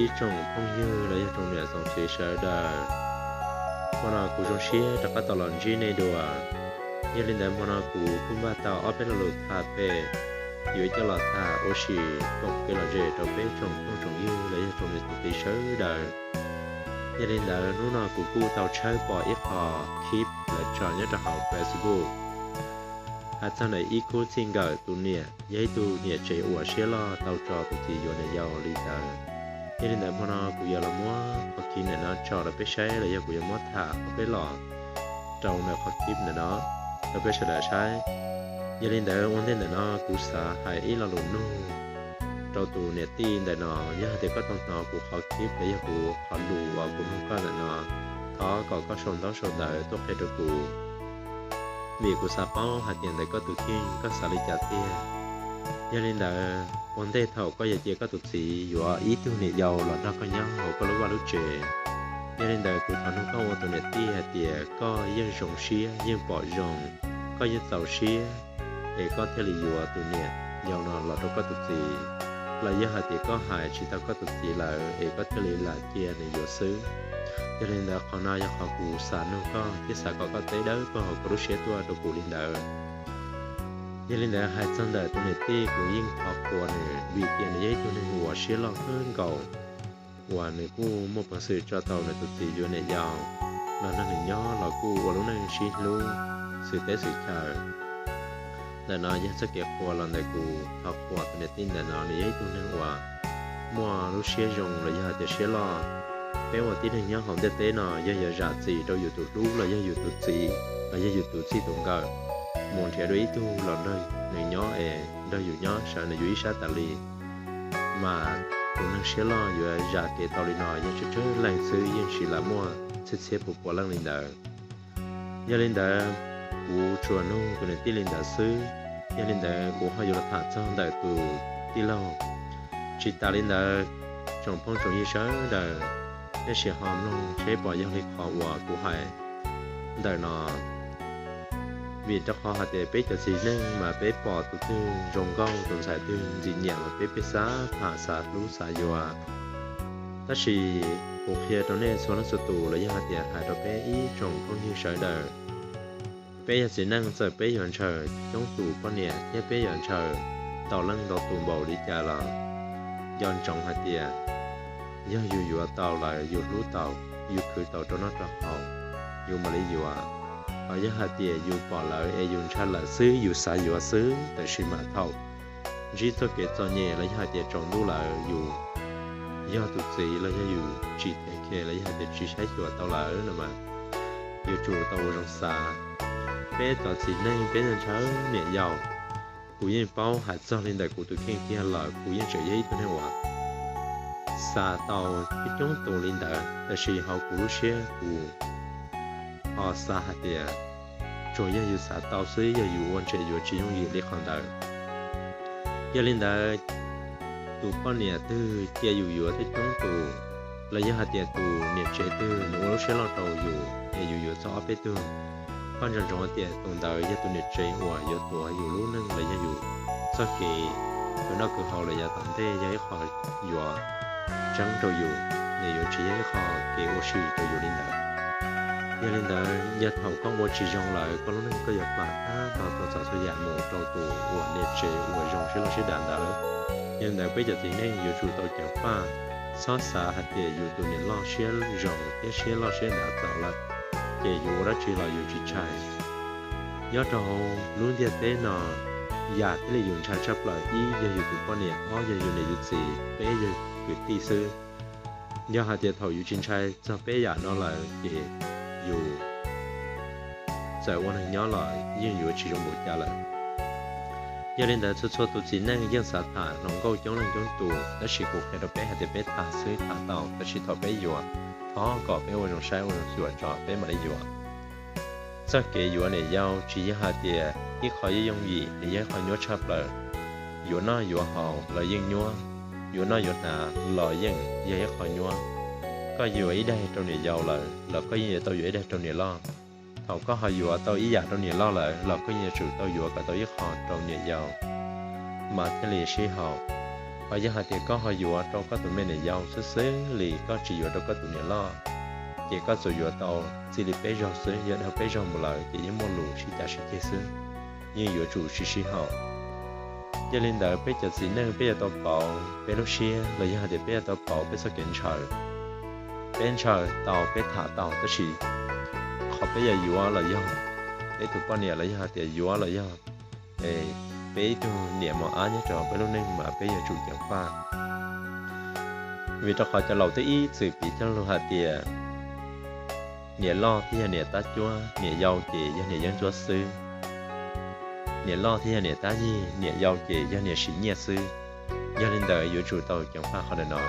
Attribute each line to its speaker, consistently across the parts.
Speaker 1: ý trong phong như là trong nhà dòng chế sở đà con nào cũng trong xe đã bắt đầu làm gì này đồ à như linh đàm con nào cũng bắt đầu ở bên lò thả về dưới cho lò thả ô xì còn cái lò rễ trong bên trong như là trong nhà chế sở đà như linh đàm lúc nào cũng tàu chơi bỏ ít họ keep là chọn nhất là học Facebook hạt sang này ít cố xin gửi tụi nè giấy tụi nè chế ủa xe lo tàu trò tụi thì vô này giàu đi ta như thế này mà nó cũng giờ là mua hoặc khi này nó trò là biết xe là giờ cũng giờ mua thả biết lọ trâu này hoặc kíp này nó biết sẽ là sai như thế này ổn định này nó cũng xả hay ít là lùn nu trâu tụi nè tin này nó giờ thì có tông nó cũng hoặc kíp để giờ cũng họ lù và cũng không có này nó có sồn đó sồn đời tốt hay được cũng vì của xã bao hạt tiền để có tụi kia có xã lý trả tiền cho nên là vấn đề thầu có giờ chỉ có tụi gì dù ý tu này giàu là nó có nhau họ có lúc qua lúc trẻ cho nên là tụi thằng nó có một tụi này tia tiền có dân rồng xía dân bỏ rồng có dân giàu xía để có thể là dù tụi này giàu nó là đâu có tụi gì là dân hạt tiền có hại chỉ tao có tụi gì là để có thể là kia này dù xứ cho nên là họ nói họ cụ sản nó có cái sản có tế đó có họ có đối xé tua đồ cụ linh đạo cho nên là hai chân đời tôi này tê của yên họ của này vì tiền giấy tôi này hùa xé lo hơn cầu và này cụ một phần sự cho tàu này tụt thì vô này giàu là nó này nhỏ là cụ và lúc này xí luôn sự tế sự chờ là nó giá sẽ kẹp của lần này cụ họ của tôi này tin là nó này giấy tôi này hùa mua lúc xé dùng là giờ để xé lo bé mà tí này nhá không thể tế nào giờ rạ gì đâu dù tụt lú là giờ dù tụt gì là giờ dù tụt gì tụt cờ muốn theo đuổi tu là nơi này nhỏ đâu dù nhỏ sợ này dù sát tà li mà cũng năng xé lo dù rạ cái tàu đi nọ giờ chơi chơi làng xứ yên chỉ là mua xếp phục của làng linh đờ giờ linh đờ của chùa nô của này tí linh đờ xứ giờ linh đờ của họ dù là thả cho đờ tụ tí lâu chỉ ta linh đờ trong phong trào như sớ đờ để sẽ hòm luôn chế bỏ dân lịch họ của hải đời nó vì cho họ hạt để bé cho gì nên mà bé bỏ tụi tư rồng câu tụi xài tư gì nhẹ mà bé xá thả xả lú xả dùa tất chỉ cuộc kia trong này số nó số tù là dân hạt để hải cho bé ý trồng không như sợi đời bé giờ chỉ năng sợ bé dọn chờ chống tù con nè thế bé dọn chờ tàu lăng đào tù bầu đi chả là dọn trồng hạt để giờ dù tàu là dù lú tàu dù khử tàu cho nó trật hậu dù mà lấy dù ở giờ hạt tiền dù bỏ lại dù cha là xứ dù xả dù xứ tại sự mà thầu chỉ cho cái cho nhẹ lấy hạt tiền trồng đu là dù giờ tụt gì là giờ dù chỉ để kia lấy hạt tiền chỉ sai dù tàu là nữa mà dù chủ tàu trong xa bé tàu chỉ nên bé nên cháu nhẹ giàu cụ yên bao hạt cho lên đại cụ tụi kia là cụ yên trở giấy tôi nói xa tàu cái chúng tôi linh đạo là sự họ của xe của họ xa hạt địa rồi giờ dù xa tàu xí giờ dù quan trọng dù chỉ dùng gì để hoàn đạo giờ linh đạo tụ con nè từ kia dù dù tới chúng tụ là giờ hạt địa tụ nè chế từ nó lúc xe lo tàu dù để dù cho bé từ quan trọng trong hạt địa tụ đạo giờ tụ nè chế hòa giờ tụ dù lúc nâng là giờ dù sau khi tụi nó cứ họ là giờ tận thế giờ họ dù chẳng trâu dù để dù chỉ họ cái ô xì trâu dù linh đạo giờ linh đạo giờ thầu con ô xì rong lại con lúc này có giật bạc tao tao sẽ giảm một trâu tù của nếp chế của rong sẽ là sẽ đàn đạo giờ linh đạo bây giờ thì nên dù chủ tàu chẳng pha xót xa hạt tiền dù tụi nên lo sẽ rong cái sẽ lo sẽ đào tạo lại để dù đó chỉ là dù chỉ chạy giờ trâu luôn giờ thế nào giờ thế là dùng trái chấp lại ý giờ dù tụi con nè họ giờ dù này dù gì bé giờ việc ti sư do hạt tiền thầu dù trên trai cho bé giả nó là để dù giải quan hình nhỏ lại nhưng dù chỉ trong một gia lại giờ lên đây cho tụi chị năng dân xã thả nông câu chống lên chống tù đã chỉ cuộc hệ bé hạt tiền bé thả suy thả tàu đã chỉ thọ bé dù thọ cọ bé vào trong sai vào trong sửa trò bé mà lấy dù sau khi dù này giao chỉ hạt tiền ít khỏi dùng gì để giá khỏi nhớ chấp lại dù nó dù họ là dân nhua dù nó dù nà lò dân dễ khỏi nhua có dù ý đây trong này giàu là có gì tôi dù ý đây trong này lo thầu có họ dù tôi ý giả trong này lo lại là có gì sự tôi dù cả tôi ý họ trong này giàu mà thế là sĩ họ họ giờ hạt tiền có họ dùa trong có tụi mình này giàu xứ lì có chỉ dùa trong có tụi này lo chỉ có số dùa tàu chỉ lì bé giàu xứ giờ đâu bé giàu một lời chỉ những món lù chỉ trả chỉ kia xứ như dùa chủ chỉ họ giờ lên đời bé giờ chỉ nên bé giờ tàu bảo bé lúc xưa là giờ hạt tiền bé tàu bảo bé sao kiến trời tàu bé thả tàu tất chỉ họ bé giờ dùa là do để tụi con này là giờ hạt tiền dùa là do bé tu niệm mà á nhớ trò bé lúc nên mà bé giờ chủ chẳng pha vì cho họ cho lâu tới ý sự bị cho lâu hạt tiền niệm lo thì là niệm ta chúa niệm giàu chỉ do niệm dân chúa sư niệm lo thì là niệm ta gì niệm giàu chỉ do niệm sĩ nhẹ sư do lên đời giữa chủ tàu chẳng pha họ để nói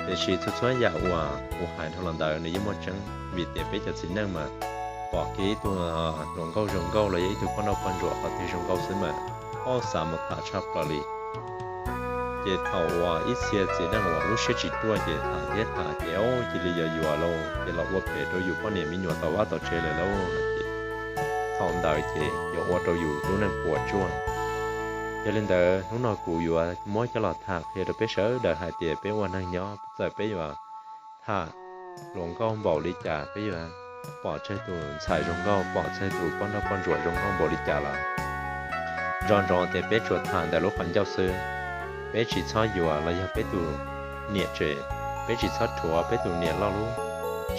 Speaker 1: để chỉ thu xóa giả hòa u hải thằng lần đời này giống một chân vì tiền bé cho chính năng mà bỏ cái tụi rồng câu là vậy tụi con đâu con ruột họ thì rồng câu xứ mà họ xả một thả chắp là đi chỉ thầu hòa ít xe chỉ đang hòa lúc sẽ chỉ đua chỉ thả hết thả kéo chỉ bây giờ vừa lâu chỉ lọt qua bể tôi dù con niệm mình nhọ tàu quá tàu chơi là lâu thòng đời chỉ dụ qua tôi dù lúc này buồn chua cho nên đời lúc nào cụ dù mỗi cho lọt thả thì được bé sớ đời hai tiền bé quan năng nhỏ giờ bé vào thả rồng câu bảo đi trả bé vào bỏ chơi tụ xài rong câu bỏ chơi tụ con đâu con ruột rong câu bỏ đi trả là ròn thì bé chuột thằng tại lúc còn giáo sư bé chỉ cho dùa là do bé tụ nhiệt trẻ bé chỉ cho chùa bé tụ nhiệt lo luôn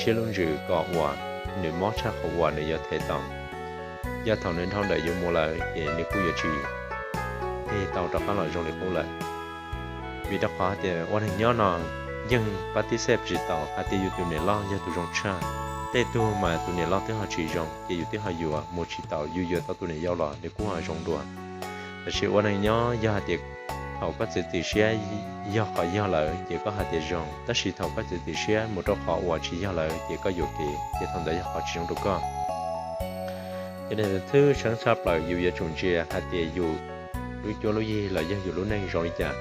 Speaker 1: chia luôn rử cọ quả nửa mót cha khẩu quả nửa giờ thể tòng do thằng nên thằng đại dùng một lời để nửa cú giờ chỉ thì tàu trọc các loại rong để cú lại vì đó khó thì quan hình nhỏ nọ nhưng bắt tí xếp chỉ tàu hạt tiêu tụ nhiệt lo do tụ rong cha tê tu mà tụi này lo tiếng họ chỉ rong chỉ yêu tiếng họ dùa một chỉ tàu dùa tao tụi này giao lọ để cũng họ rong đùa và chỉ quan này nhớ do hạt tiệt họ có sự tự xe do họ giao lợi chỉ có hạt tiệt rong tất chỉ họ có sự tự xe một trong họ và chỉ giao lợi chỉ có dùa kỳ chỉ thằng đấy họ chỉ rong được con cho nên thứ sáng sắp lại dùa trùng chia hạt tiệt dùa đối cho lối gì là do dùa lối này rồi chả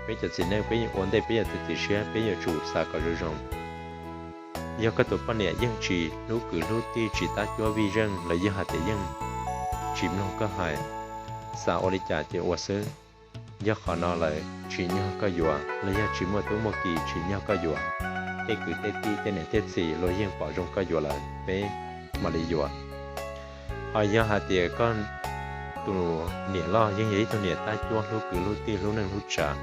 Speaker 1: bây giờ xin nên bây giờ ổn định bây giờ tự xe bây giờ chủ xa có rồi rong do các tụi con này dân chỉ lúc cứ lúc ti chỉ ta cho vi dân là do hạt tiền dân chìm lòng có hại sao ở đây trả tiền ô sứ do họ nói lại chỉ nhau có dùa là do chỉ một tuổi một kỳ chỉ nhau có dùa để cứ tết ti tết này tết gì rồi dân bỏ trong có dùa lại bé mà đi dùa họ do hạt tiền con tụi nhẹ lo dân vậy tụi nhẹ ta cho lúc cứ lúc ti lúc nên lúc trả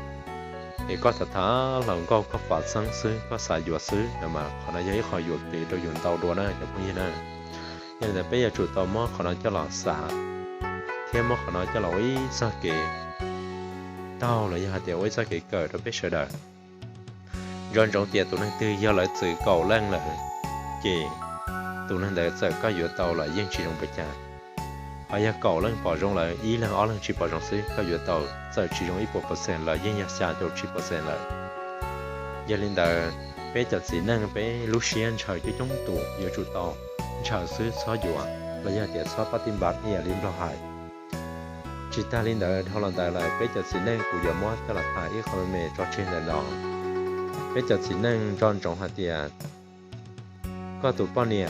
Speaker 1: thì có thật thà lòng câu có phạt sáng xứ có xài dùa xứ mà họ nói giấy họ dùa thì tôi dùng tàu đùa nữa cho cũng như này nên là bây giờ chủ tàu mò họ nói cho lọ xả thêm mò họ nói cho lọ ý sao kì tàu là do hạt tiền ý sao kì cờ đó biết sợ đời rồi trong tiền tụi năng tư do lại sự cầu lan lại chỉ tụi năng để sợ có dùa tàu là dân chỉ trong bạch trà họ giờ cầu lên bỏ rong lại ý là ở lên chỉ bỏ rong xí có dựa tàu giờ chỉ rong ít 1% là dân nhà xa cho 10% là giờ lên đời bé chợt xí năng bé Lucian trời cái chống tủ giờ chủ tàu trời xứ xóa dùa là giờ tiệt xóa bắt tim bạc nhà liêm lo hại chỉ ta lên đời họ làm đời lại bé chợt xí năng của giờ mót cho là thải ít không mề cho trên là đó bé chợt xí năng tròn trọng hạt tiệt có tụ bao nhiêu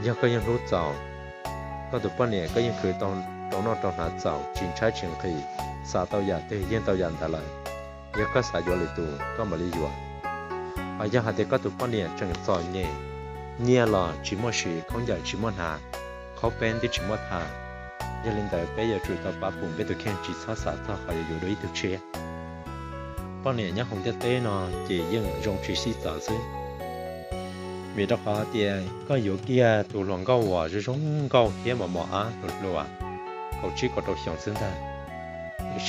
Speaker 1: giờ có những rút giàu có tụi con này có những khởi tông nó trong hạt dạo chính trái chính khí xả tàu giả từ yên tàu giả ta lại giờ có xả vô lịch tụ có mà lý do ở giờ hạt thì có tụi con này chẳng giỏi nhẹ là chỉ một sự không giải chỉ một hà khó bên thì chỉ một hà giờ lên tới bây giờ chủ tàu bá bùn bây tụi khen chỉ xả xả ta khỏiอยู่đối thực chế con này nhá không thể té nó chỉ dừng dùng chỉ xí xả xí vì đó khó thì có nhiều kia tụ lòng câu và rồi giống câu kia mà mỏ tụt lùa cậu chỉ có đầu xong xứng ta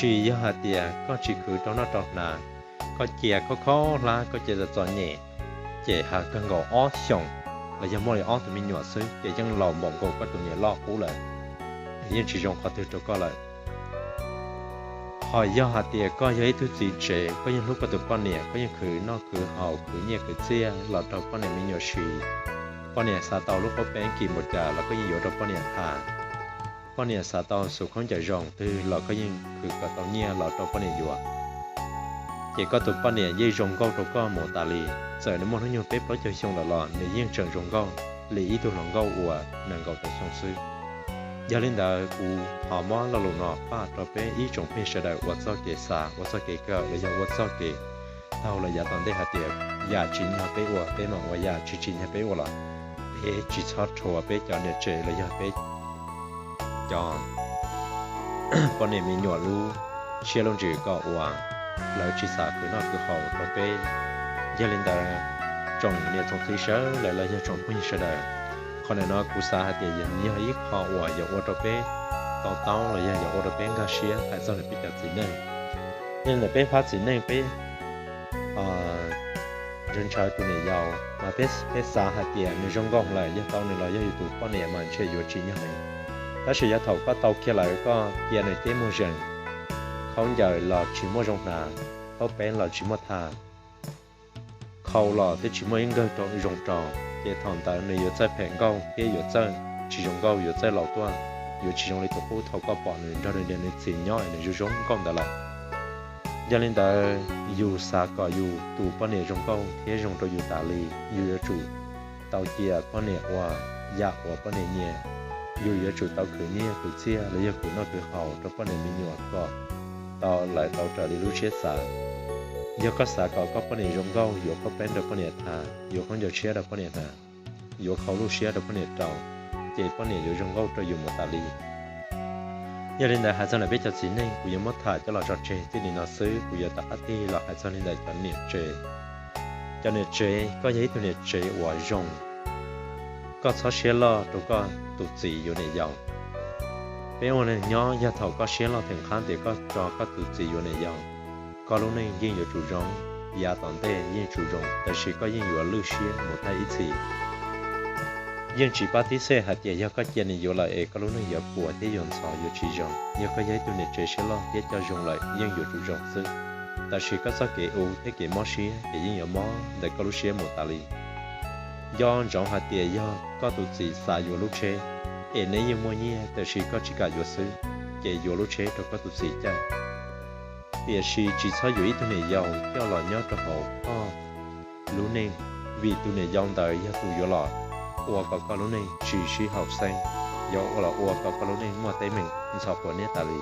Speaker 1: chỉ do hạt thì có chỉ cứ trong nó trọt là có chè có khó là có chè giật giỏi nhẹ chè hạt cần gạo ó xong là do mỗi ó tụi mình nhỏ xứ để chân lò mỏng gạo có tụi nhẹ lo cũ lại nhưng chỉ dùng khó từ cho có lại hỏi do hạt thì có giấy thứ gì chế có những lúc có tụi con nè có những khử nó khử hậu khử nhẹ khử chia lọt đầu con này mình nhỏ xì con nè xả tàu lúc có bé kỳ một trà là có những yếu đầu con nè thả con nè xả tàu số không chạy ròng từ lọt có những khử cả tàu nhẹ lọt đầu con nè dùa chỉ có tụi con nè dây rồng câu đầu con một tà lì giờ nếu muốn nó nhiều bếp có chơi xong là lọt để riêng trường rồng câu lì ý tụi rồng câu ủa nàng câu tụi song sư giờ lên đó cú họ mò là lồng nọ ba cho bé ý trong phía sau đó vợ kề xa vợ kề cờ là giờ vợ kề tao là giờ toàn đây hạt tiền giờ chín hạt bé vợ bé mà vợ giờ chỉ chín hạt bé vợ là bé chỉ cho thua bé cho nên chơi là giờ bé cho con này mình nhỏ lu chia lông chỉ có vợแล้วchỉ xả cứ nó cứ hậu cho bé giờ lên đó trồngเนี่ยtrồng thị sở lại là giờ trồng phía sau đóคนนั้นกูสาหัสยังยังอีกข้อว่าอย่างว่าตัวเป้ต้องเลยอย่างว่าตัวเป้ก็เชียร์ให้สอนในปีจัดสินเนี่ยยังในเป้พัดสินเนี่ยเป้เรื่องชายตัวเนี่ยยาวมาเป้สาหัสยังในช่องกองเลยยังต้องในเรายังอยู่ตัวป้อนเนี่ยมันเชื่ออยู่จริงยังไงถ้าเชียร์เท่าก็เท่าแค่ไหนก็เกียร์ในเต้โมเจนเขาใหญ่หล่อชิมโมจงนาเขาเป็นหล่อชิมโมทาเขาหล่อที่ชิมโมยังเกิดตรงจงจอcái thằng ta này có在平高，cái有在其中高有在老段，有其中的头部头高把人让人连的钱鸟人就中讲的了。gia đình taอยู่xa cóอยู่tụ bao nhiêu trong câu thế trong tôiอยู่tả lìอยู่ở chủ tàu kia bao nhiêu hoa dạ hoa bao nhiêu nhẹอยู่ở chủ tàu khởi nhẹ khởi chia lấy giờ khởi nó khởi hậu cho bao nhiêu mình nhỏ có tàu lại tàu trở đi lúc chết xa giờ có xa có bao nhiêu trong câu giờ có bên được bao nhiêu thà giờ không giờ chia được bao nhiêu thà giờ khẩu lúc chia được bao nhiêu trâu chỉ bao nhiêu trong câu cho dùng một tả lì gia đình đại hải dân là biết cho chính nên cũng mất thải cho lò trò chơi thì nó xứ cũng giờ ta thì lò hải dân đại cho niệm chơi có giấy từ niệm chơi hòa rong có sáu xe lo đâu có tụt gì vô này giàu bé ông này nhỏ gia thầu có xe lo thường khán thì có cho có tụt gì vô này giàu có lúc này riêng有主人gia toàn thế riêng chủ rong但是có riêng有lưu xe một tay ít gì nhưng chỉ ba tí xe hạt tiền do có tiền này vô lại có lúc này giờ của thế dùng sò vô chỉ dùng nhưng có giấy tôi này chơi xe lo thế cho dùng lại nhưng vô chủ dùng xứ ta chỉ có sao kể thế kể món xe kể nhưng món để có lúc xe một tali do trong hạt tiền do có tụt gì xả vô lúc xe nếu như mua nhẹ ta chỉ cả vô xứ kể vô lúc xe cho có tụt gì chơi bây giờ chỉ sao vô ít tôi này giàu cho là nhớ cho họ lúc này vì tôi này dòng tới do tôi vô lọ我搞搞了呢，只是好生，有我了我搞搞了呢，我对面你操过呢打理，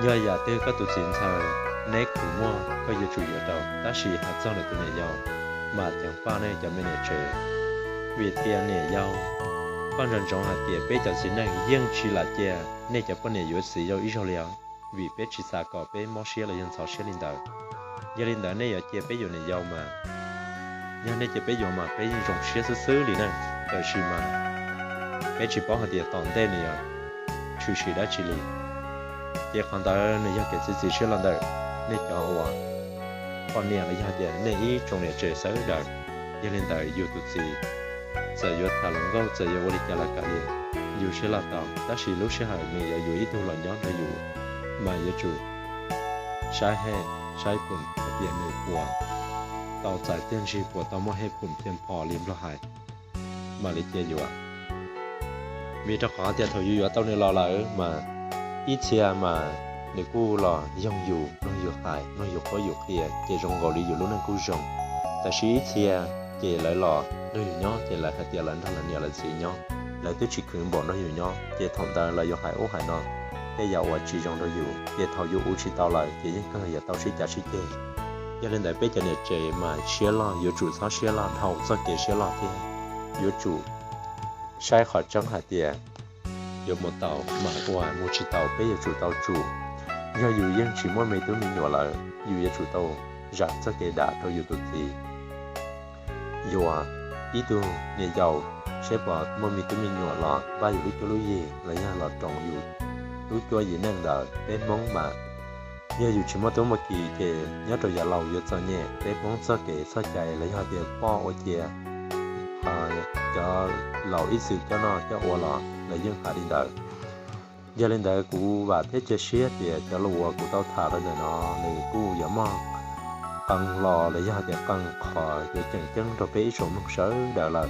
Speaker 1: 要呀对个都精彩，那苦么个也注意到，但是还做了都没要，嘛讲话呢就没得做，为点呢要，反正中下点比较是那硬气来点，那就不能有时有一手了，为别去啥搞别毛些了人操些领导，要领导那要点别有人要嘛。nhà này chỉ bây giờ mà bây giờ trồng xe sứ sứ liền nè, tại vì mà bây chỉ bảo hạt tiền toàn tên này à, chủ sĩ đã chỉ liền, chỉ còn đó này giờ cái gì xe lần đầu, này cho họ, còn nhà này hạt tiền này ít trồng này chơi sứ đầu, giờ lên đầu yêu tụt gì, giờ yêu thà lông gấu, giờ yêu đi chơi là cả liền, yêu xe là tàu, ta chỉ lúc xe hàng này giờ yêu ít thôi là nhớ là yêu, mà yêu chủ, sai hè, sai bùn, tiền này của tàu chạy tiền chỉ của tàu mua hết bùn tiền phò liếm lo hại mà lấy tiềnอยู่vì cho khó tiền thôiอยู่tàu này lo lại mà ít xe mà để cô lo dùngอยู่nóอยู่hại nóอยู่khóอยู่kia chỉ trong gọi điอยู่lúcนั้นcô dùngแต่chỉ ít xe chỉ lại lo nóอยู่nhó chỉ lại hạt tiền lần thằng lần nhiều là gì nhó lại tôi chỉ khuyên bọn nóอยู่nhó chỉ thông ta làอยู่hại ô hại nó cái giàu ở chỉ trong đóอยู่chỉ thầuอยู่chỉ tàu lại chỉ những cái giờ tàu chỉ trả chỉ chơi gia đình đại bây giờ này chơi mà xe lo有主操xe lo thầu cho cái xe lo thì有主sai khỏi trong hạt tiền有một tàu mà qua một chiếc tàu bây giờ chủ tàu chủ do dù dân chỉ muốn mấy thứ mình nhỏ lại dù giờ chủ tàu rạc cho cái đã thôi dù tụt gì dù ý tưởng nhà giàu sẽ bỏ mua mấy thứ mình nhỏ lọ ba dù lúc cho lúc gì là nhà lọ trồng dù lúc cho gì năng đợi bên món mà nhớ dù chỉ một tối một kỳ kể nhớ rồi giờ lâu giờ cho nhẹ để món cho kể cho chạy lấy họ tiền po ở kia cho lâu ít sự cho nó cho ô lọ là dân hạ đi đợi giờ lên đợi cụ và thế chơi xía thì cho lùa cụ tao thả ra rồi nó này cụ giờ mà bằng lò lấy họ tiền bằng khỏi rồi chân chân rồi bé số một số đợi là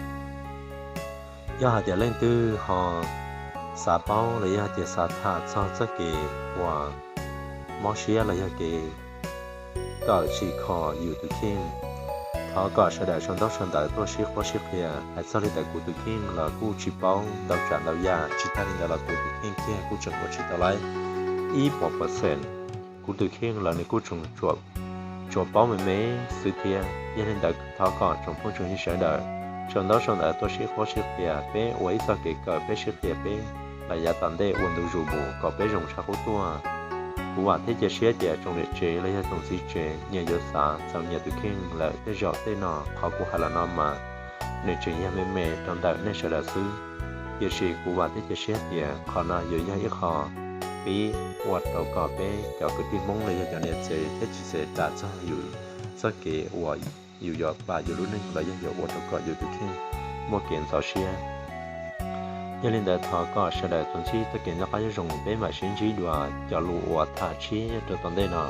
Speaker 1: giờ họ tiền lên từ họ xả bao lấy họ tiền xả thả cho kể và món xía là cái cỡ chỉ khóอยู่từ khi họ có sẽ đại trong đó trong đại tôi xí khó xí kia hay sau đây đại cụ tự kinh là cụ chỉ bao đầu trả đầu già chỉ ta nên là cụ tự kinh kia cụ chừng một chỉ tao lấy ít một %cụ tự kinh là nên cụ chừng chuột bao mấy sự kia cho nên đại họ có trong phong trường như sẽ đại trong đó trong đại tôi xí khó xí kia bé với sao cái cờ bé xí kia bé là giá tạm đây ổn định rủ bù có bé rồng sao hút tua cụ hoàn thế chế xé chế trong lịch chế lấy trong xí chế nhà giờ sáng sau nhà tự kinh là cái giỏ tên nọ họ cũng hay là nó mà nên chế nhà mẹ trong đại nên sẽ là xứ giờ sĩ cụ hoàn thế chế xé chế họ nào giờ nhà ít họ bí hoạt đầu cò bé cho cái tin mong lấy cho nên chế thế chỉ sẽ trả choอยู่สักเกว่าอยู่ยอดป่าอยู่รุ่นนึงแล้วยังอยู่วัดđầu còอยู่tự kinh một kiện sáu xé nhà linh đại thọ có sẽ đại tuần chi tất cả các cái dùng bé mà sinh trí đùa cho lụa thả chi cho tuần đây nọ